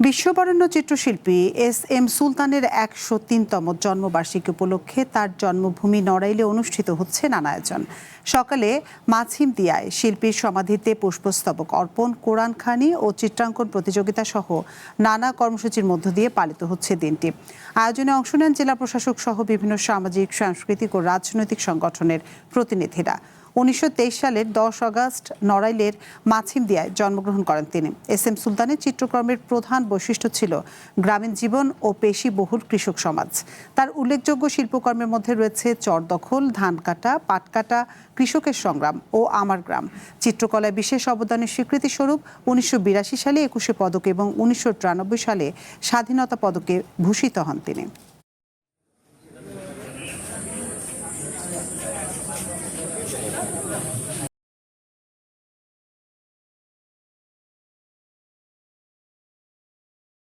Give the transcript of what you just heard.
বিশ্ববরেণ্য চিত্রশিল্পী এস সুলতানের ১০৩তম জন্মবার্ষিকী উপলক্ষে তার জন্মভূমি নড়াইলে অনুষ্ঠিত হচ্ছে নানা আয়োজন। সকালে মাছিমদিয়ায় শিল্পীর সমাধিতে পুষ্পস্তবক অর্পণ, কোরআন খানি ও চিত্রাঙ্কন প্রতিযোগিতা সহ নানা কর্মসূচির মধ্য দিয়ে পালিত হচ্ছে দিনটি। আয়োজনে অংশ নেন জেলা প্রশাসক সহ বিভিন্ন সামাজিক, সাংস্কৃতিক ও রাজনৈতিক সংগঠনের প্রতিনিধিরা। ১৯২৩ সালের ১০ আগস্ট নড়াইলের মাছিমদিয়ায় জন্মগ্রহণ করেন তিনি। এস সুলতানের চিত্রকর্মের প্রধান বৈশিষ্ট্য ছিল গ্রামীণ জীবন ও পেশিবহুল কৃষক সমাজ। তার উল্লেখযোগ্য শিল্পকর্মের মধ্যে রয়েছে চর দখল, ধান কাটা, পাট কাটা, কৃষকের সংগ্রাম ও আমার গ্রাম। চিত্রকলায় বিশেষ অবদানের স্বীকৃতিস্বরূপ ১৯৮২ সালে ২১শে পদক এবং ১৯৯৩ সালে স্বাধীনতা পদকে ভূষিত হন তিনি।